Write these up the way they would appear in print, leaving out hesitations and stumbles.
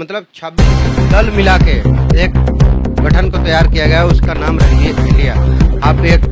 मतलब 26 दल मिला के एक गठन को तैयार किया गया है, उसका नाम रखिए इंडिया। आप एक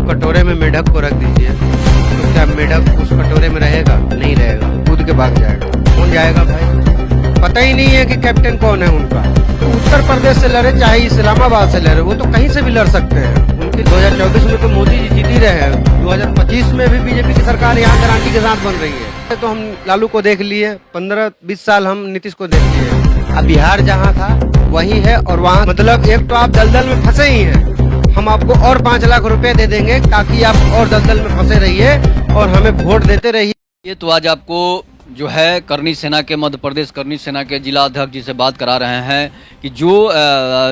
कटोरे में मेढक को रख दीजिए तो क्या मेढक उस कटोरे में रहेगा? नहीं रहेगा, कूद के भाग जाएगा। कौन जाएगा भाई? पता ही नहीं है कि कैप्टन कौन है उनका। तो उत्तर प्रदेश से लड़े चाहे इस्लामाबाद से लड़े, वो तो कहीं से भी लड़ सकते हैं। उनकी 2024 में तो मोदी जी जीत ही रहे हैं, 2025 में भी बीजेपी की सरकार यहाँ गारंटी के साथ बन रही है। तो हम लालू को देख लिए, 15-20 साल हम नीतीश को देख लिए। अब बिहार जहाँ था वही है, और वहाँ मतलब एक तो आप दलदल में फंसे ही हैं, हम आपको और 5 लाख रुपए दे देंगे ताकि आप और दलदल में फंसे रहिए और हमें वोट देते रहिए। ये तो आज आपको जो है करनी सेना के मध्य प्रदेश करनी सेना के जिला अध्यक्ष जी से बात करा रहे हैं कि जो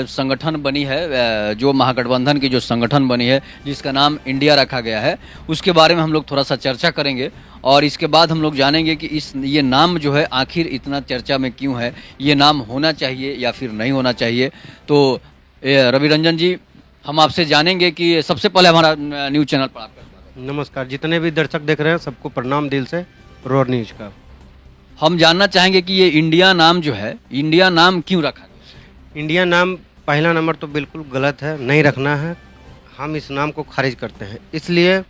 संगठन बनी है, जो महागठबंधन की जो संगठन बनी है जिसका नाम इंडिया रखा गया है, उसके बारे में हम लोग थोड़ा सा चर्चा करेंगे और इसके बाद हम लोग जानेंगे कि ये नाम जो है आखिर इतना चर्चा में क्यों है, ये नाम होना चाहिए या फिर नहीं होना चाहिए। तो रवि रंजन जी, हम आपसे जानेंगे कि सबसे पहले हमारा न्यूज़ चैनल पर आपका स्वागत। नमस्कार, जितने भी दर्शक देख रहे हैं सबको प्रणाम दिल से, रोर न्यूज का। हम जानना चाहेंगे कि ये इंडिया नाम जो है, इंडिया नाम क्यों रखा गया? इंडिया नाम पहला नंबर तो बिल्कुल गलत है, नहीं रखना है। हम इस नाम को खारिज करते हैं, इसलिए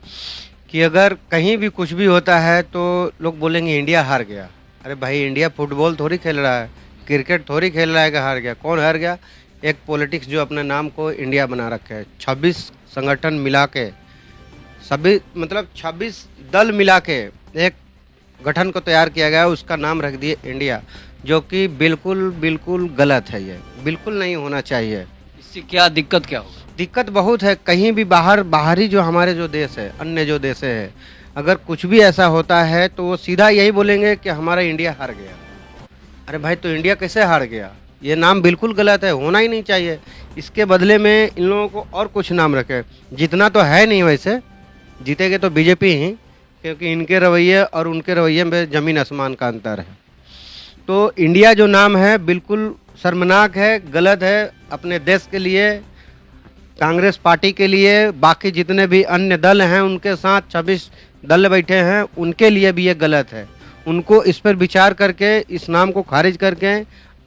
कि अगर कहीं भी कुछ भी होता है तो लोग बोलेंगे इंडिया हार गया। अरे भाई, इंडिया फुटबॉल थोड़ी खेल रहा है, क्रिकेट थोड़ी खेल रहा है कि हार गया। कौन हार गया? एक पॉलिटिक्स जो अपने नाम को इंडिया बना रखे है। 26 संगठन मिला के, सभी मतलब 26 दल मिला के एक गठन को तैयार किया गया है, उसका नाम रख दिए इंडिया, जो कि बिल्कुल बिल्कुल गलत है। ये बिल्कुल नहीं होना चाहिए। इससे क्या दिक्कत क्या होगा? दिक्कत बहुत है। कहीं भी बाहरी जो हमारे जो देश है, अन्य जो देश है, अगर कुछ भी ऐसा होता है तो वो सीधा यही बोलेंगे कि हमारा इंडिया हार गया। अरे भाई, तो इंडिया कैसे हार गया? ये नाम बिल्कुल गलत है, होना ही नहीं चाहिए। इसके बदले में इन लोगों को और कुछ नाम रखे। जितना तो है नहीं, वैसे जीतेंगे तो बीजेपी ही, क्योंकि इनके रवैये और उनके रवैये में ज़मीन आसमान का अंतर है। तो इंडिया जो नाम है बिल्कुल शर्मनाक है, गलत है अपने देश के लिए, कांग्रेस पार्टी के लिए, बाकी जितने भी अन्य दल हैं उनके साथ 26 दल बैठे हैं, उनके लिए भी ये गलत है। उनको इस पर विचार करके इस नाम को खारिज करके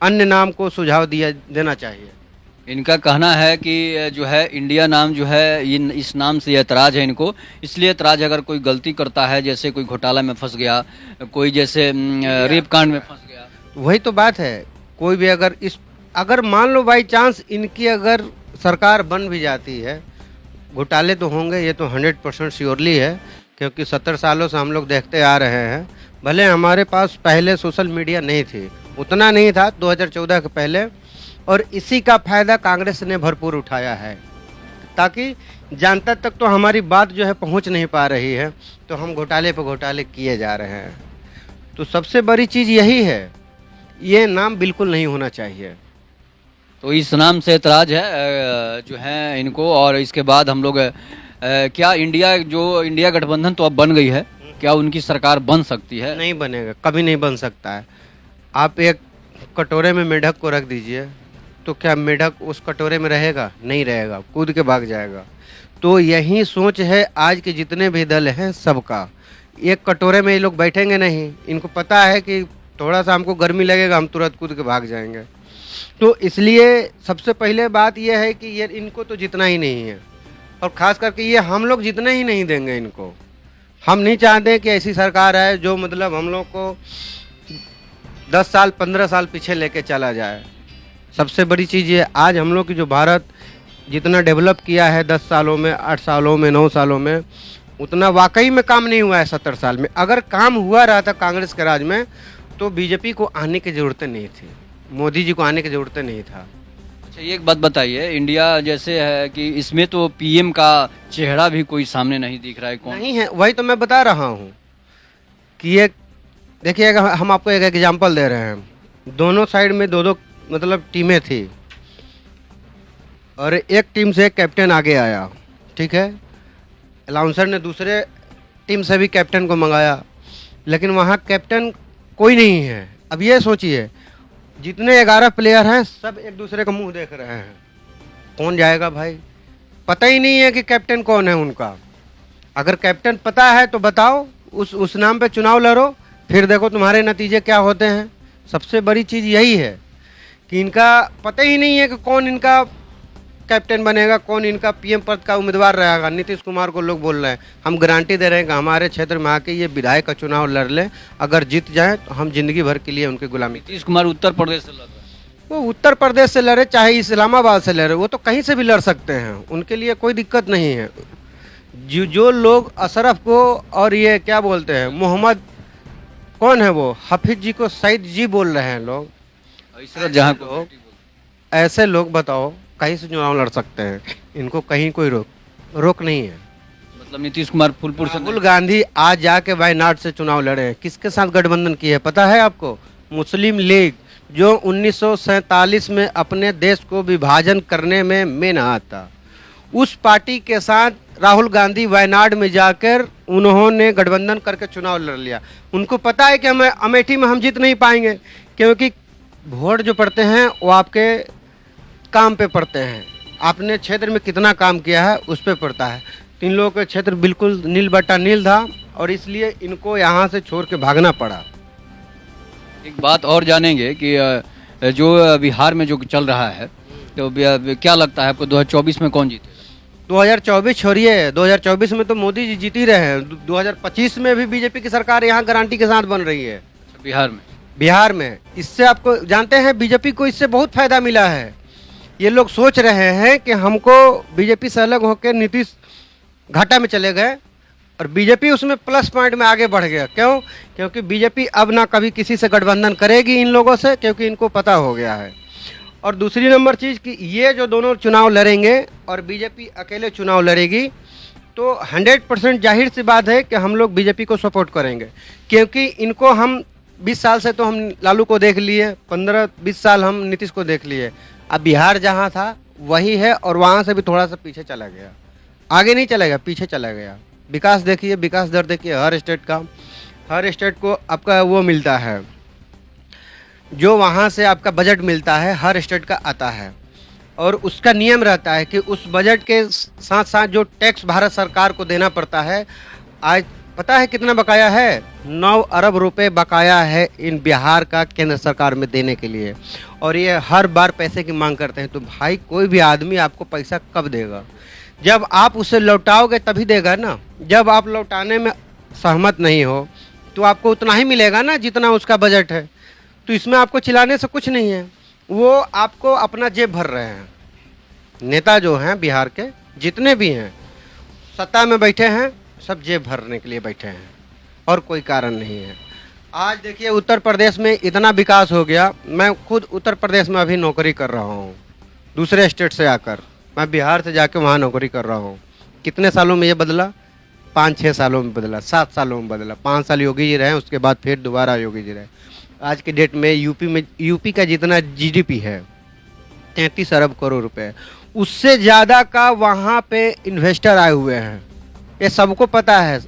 अन्य नाम को सुझाव देना चाहिए। इनका कहना है कि जो है इंडिया नाम जो है, इस नाम से ऐतराज़ है इनको, इसलिए ऐतराज़ अगर कोई गलती करता है, जैसे कोई घोटाला में फंस गया, कोई जैसे रेप कांड में फंस गया, वही तो बात है। कोई भी अगर मान लो बाई चांस इनकी अगर सरकार बन भी जाती है, घोटाले तो होंगे, ये तो 100% श्योरली है, क्योंकि 70 सालों से हम लोग देखते आ रहे हैं। भले हमारे पास पहले सोशल मीडिया नहीं थी, उतना नहीं था 2014 के पहले, और इसी का फायदा कांग्रेस ने भरपूर उठाया है, ताकि जनता तक तो हमारी बात जो है पहुंच नहीं पा रही है, तो हम घोटाले पर घोटाले किए जा रहे हैं। तो सबसे बड़ी चीज़ यही है, ये नाम बिल्कुल नहीं होना चाहिए। तो इस नाम से ऐतराज़ है जो है इनको। और इसके बाद हम लोग क्या इंडिया गठबंधन तो अब बन गई है, क्या उनकी सरकार बन सकती है? नहीं बनेगा, कभी नहीं बन सकता है। आप एक कटोरे में मेढक को रख दीजिए तो क्या मेढक उस कटोरे में रहेगा? नहीं रहेगा, कूद के भाग जाएगा। तो यही सोच है आज के जितने भी दल हैं सबका। एक कटोरे में ये लोग बैठेंगे नहीं, इनको पता है कि थोड़ा सा हमको गर्मी लगेगा, हम तुरंत कूद के भाग जाएंगे। तो इसलिए सबसे पहले बात यह है कि ये इनको तो जितना ही नहीं है, और ख़ास करके ये हम लोग जितना ही नहीं देंगे इनको। हम नहीं चाहते कि ऐसी सरकार है जो मतलब हम लोग को 10 साल 15 साल पीछे लेके चला जाए। सबसे बड़ी चीज़ ये, आज हम लोग की जो भारत जितना डेवलप किया है 10 सालों में, 8 सालों में, 9 सालों में, उतना वाकई में काम नहीं हुआ है 70 साल में। अगर काम हुआ रहा था कांग्रेस के राज में तो बीजेपी को आने की ज़रूरत नहीं थी, मोदी जी को आने की ज़रूरत नहीं था। अच्छा, एक बात बताइए, इंडिया जैसे है कि इसमें तो पीएम का चेहरा भी कोई सामने नहीं दिख रहा है, कौन नहीं है? वही तो मैं बता रहा हूँ कि ये देखिएगा, हम आपको एक एग्जांपल दे रहे हैं। दोनों साइड में दो मतलब टीमें थी, और एक टीम से कैप्टन आगे आया, ठीक है, अनाउंसर ने दूसरे टीम से भी कैप्टन को मंगाया, लेकिन वहाँ कैप्टन कोई नहीं है। अब ये सोचिए, जितने 11 प्लेयर हैं सब एक दूसरे का मुंह देख रहे हैं, कौन जाएगा भाई? पता ही नहीं है कि कैप्टन कौन है उनका। अगर कैप्टन पता है तो बताओ, उस नाम पे चुनाव लड़ो, फिर देखो तुम्हारे नतीजे क्या होते हैं। सबसे बड़ी चीज़ यही है कि इनका पता ही नहीं है कि कौन इनका कैप्टन बनेगा, कौन इनका पीएम पद का उम्मीदवार रहेगा। नीतीश कुमार को लोग बोल रहे हैं, हम गारंटी दे रहे हैं कि हमारे क्षेत्र में आके ये विधायक का चुनाव लड़ लें, अगर जीत जाए तो हम जिंदगी भर के लिए उनकी गुलामी। नीतीश कुमार उत्तर प्रदेश से लड़ रहे हैं। वो उत्तर प्रदेश से लड़े चाहे इस्लामाबाद से लड़े, वो तो कहीं से भी लड़ सकते हैं, उनके लिए कोई दिक्कत नहीं है। जो लोग अशरफ को और ये क्या बोलते हैं मोहम्मद, कौन है वो, हाफिज जी को सईद जी बोल रहे हैं लोग, इशरत जहां को लोग ऐसे लोग बताओ कहीं से चुनाव लड़ सकते हैं? इनको कहीं कोई रोक नहीं है। मतलब नीतीश कुमार फूलपुर से राहुल गांधी आज जाके वायनाड से चुनाव लड़े हैं, किसके साथ गठबंधन की है पता है आपको? मुस्लिम लीग, जो 1947 में अपने देश को विभाजन करने में मेन हाथ था, उस पार्टी के साथ राहुल गांधी वायनाड में जाकर उन्होंने गठबंधन करके चुनाव लड़ लिया। उनको पता है कि हमें अमेठी में हम जीत नहीं पाएंगे, क्योंकि वोट जो पड़ते हैं वो आपके काम पे पड़ते हैं, आपने क्षेत्र में कितना काम किया है उस पर पड़ता है। इन लोगों का क्षेत्र बिल्कुल नील बट्टा नील था और इसलिए इनको यहाँ से छोड़ के भागना पड़ा। एक बात और जानेंगे कि जो बिहार में जो चल रहा है, तो क्या लगता है आपको 2024 में कौन जीतेगा? 2024 छोड़िए, 2024 में तो मोदी जी जीत ही रहे हैं। 2025 में भी बीजेपी की सरकार यहाँ गारंटी के साथ बन रही है। बिहार में इससे आपको जानते हैं बीजेपी को इससे बहुत फायदा मिला है। ये लोग सोच रहे हैं कि हमको बीजेपी से अलग होकर नीतीश घाटा में चले गए और बीजेपी उसमें प्लस पॉइंट में आगे बढ़ गया। क्यों? क्योंकि बीजेपी अब ना कभी किसी से गठबंधन करेगी इन लोगों से, क्योंकि इनको पता हो गया है। और दूसरी नंबर चीज़ कि ये जो दोनों चुनाव लड़ेंगे और बीजेपी अकेले चुनाव लड़ेगी, तो 100% जाहिर सी बात है कि हम लोग बीजेपी को सपोर्ट करेंगे, क्योंकि इनको हम 20 साल से तो हम लालू को देख लिए, 15-20 साल हम नीतीश को देख लिए। अब बिहार जहाँ था वही है और वहाँ से भी थोड़ा सा पीछे चला गया, आगे नहीं चलेगा, पीछे चला गया। विकास देखिए, विकास दर देखिए हर स्टेट का, हर स्टेट को आपका वो मिलता है, जो वहाँ से आपका बजट मिलता है हर स्टेट का आता है और उसका नियम रहता है कि उस बजट के साथ साथ जो टैक्स भारत सरकार को देना पड़ता है। आज पता है कितना बकाया है? 9 अरब रुपए बकाया है इन बिहार का केंद्र सरकार में देने के लिए, और ये हर बार पैसे की मांग करते हैं। तो भाई कोई भी आदमी आपको पैसा कब देगा? जब आप उसे लौटाओगे तभी देगा ना। जब आप लौटाने में सहमत नहीं हो तो आपको उतना ही मिलेगा ना जितना उसका बजट है। तो इसमें आपको चिल्लाने से कुछ नहीं है, वो आपको अपना जेब भर रहे हैं। नेता जो हैं बिहार के जितने भी हैं सत्ता में बैठे हैं, सब जेब भरने के लिए बैठे हैं और कोई कारण नहीं है। आज देखिए उत्तर प्रदेश में इतना विकास हो गया, मैं खुद उत्तर प्रदेश में अभी नौकरी कर रहा हूँ, दूसरे स्टेट से आकर मैं बिहार से जाके वहाँ नौकरी कर रहा हूँ। कितने सालों में ये बदला? 5-6 सालों में बदला, 7 सालों में बदला। 5 साल योगी जी रहे, उसके बाद फिर दोबारा योगी जी रहे। आज के डेट में यूपी का जितना जीडीपी है 33 अरब करोड़ रुपए, उससे ज़्यादा का वहाँ पे इन्वेस्टर आए हुए हैं, ये सबको पता है।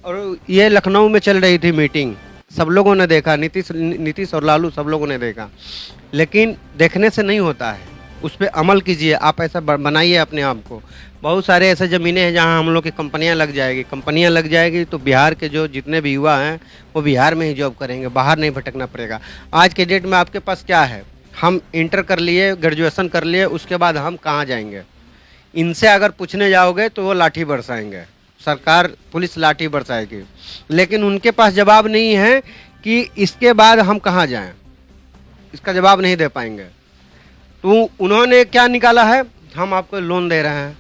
और ये लखनऊ में चल रही थी मीटिंग, सब लोगों ने देखा, नीतीश और लालू सब लोगों ने देखा। लेकिन देखने से नहीं होता है, उस पर अमल कीजिए, आप ऐसा बनाइए अपने आप को। बहुत सारे ऐसे ज़मीनें हैं जहां हम लोग की कंपनियां लग जाएगी, कंपनियां लग जाएगी तो बिहार के जो जितने भी युवा हैं वो बिहार में ही जॉब करेंगे, बाहर नहीं भटकना पड़ेगा। आज के डेट में आपके पास क्या है? हम इंटर कर लिए, ग्रेजुएशन कर लिए, उसके बाद हम कहाँ जाएंगे? इनसे अगर पूछने जाओगे तो वो लाठी बरसाएंगे, सरकार पुलिस लाठी बरसाएगी, लेकिन उनके पास जवाब नहीं है कि इसके बाद हम कहाँ जाएं, इसका जवाब नहीं दे पाएंगे। तो उन्होंने क्या निकाला है? हम आपको लोन दे रहे हैं,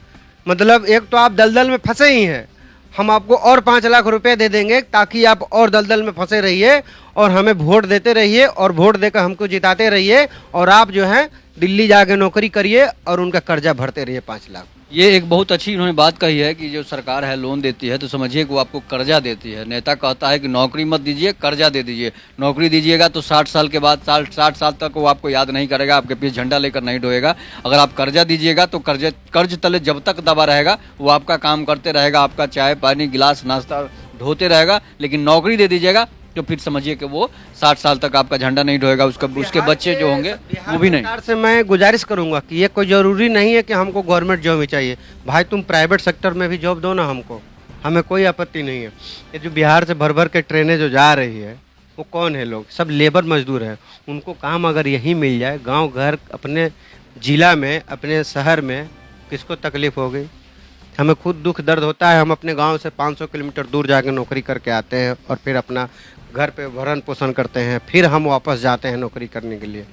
मतलब एक तो आप दलदल में फंसे ही हैं, हम आपको और 5 लाख रुपए दे देंगे ताकि आप और दलदल में फंसे रहिए और हमें वोट देते रहिए और वोट देकर हमको जिताते रहिए और आप जो है दिल्ली जाके नौकरी करिए और उनका कर्जा भरते रहिए 5 लाख। ये एक बहुत अच्छी इन्होंने बात कही है कि जो सरकार है लोन देती है तो समझिए कि वो आपको कर्जा देती है। नेता कहता है कि नौकरी मत दीजिए, कर्जा दे दीजिए। नौकरी दीजिएगा तो 60 साल के बाद 60 साल तक वो आपको याद नहीं करेगा, आपके पीछे झंडा लेकर नहीं ढोएगा। अगर आप कर्जा दीजिएगा तो कर्ज तले जब तक दबा रहेगा वो आपका काम करते रहेगा, आपका चाय पानी गिलास नाश्ता ढोते रहेगा। लेकिन नौकरी दे दीजिएगा तो फिर समझिए कि वो 60 साल तक आपका झंडा नहीं ढोएगा, उसके बच्चे जो होंगे वो भी नहीं। सरकार से मैं गुजारिश करूंगा कि ये कोई ज़रूरी नहीं है कि हमको गवर्नमेंट जॉब ही चाहिए, भाई तुम प्राइवेट सेक्टर में भी जॉब दो ना हमको, हमें कोई आपत्ति नहीं है। ये जो बिहार से भर भर के ट्रेनें जो जा रही है वो कौन है लोग? सब लेबर मजदूर हैं। उनको काम अगर यहीं मिल जाए, गांव घर अपने जिला में, अपने शहर में, किसको तकलीफ होगी? हमें खुद दुख दर्द होता है। हम अपने गांव से 500 किलोमीटर दूर जाकर नौकरी करके आते हैं और फिर अपना घर पे भरण पोषण करते हैं, फिर हम वापस जाते हैं नौकरी करने के लिए।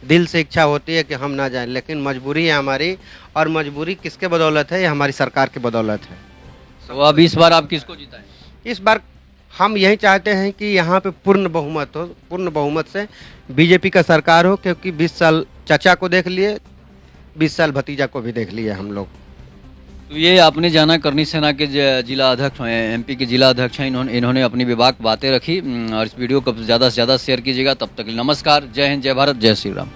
दिल से इच्छा होती है कि हम ना जाएं, लेकिन मजबूरी है हमारी। और मजबूरी किसके बदौलत है? ये हमारी सरकार की बदौलत है। तो अब इस बार आप किसको जिताएं? इस बार हम यही चाहते हैं कि यहाँ पे पूर्ण बहुमत हो, पूर्ण बहुमत से बीजेपी का सरकार हो, क्योंकि 20 साल चाचा को देख लिए, 20 साल भतीजा को भी देख लिए हम लोग। तो ये आपने जाना करनी सेना के जिला अध्यक्ष हैं, एमपी के जिला अध्यक्ष हैं, इन्होंने अपनी विभाग बातें रखी। और इस वीडियो को ज़्यादा से ज़्यादा शेयर कीजिएगा। तब तक के लिए नमस्कार, जय हिंद, जय भारत, जय श्री राम।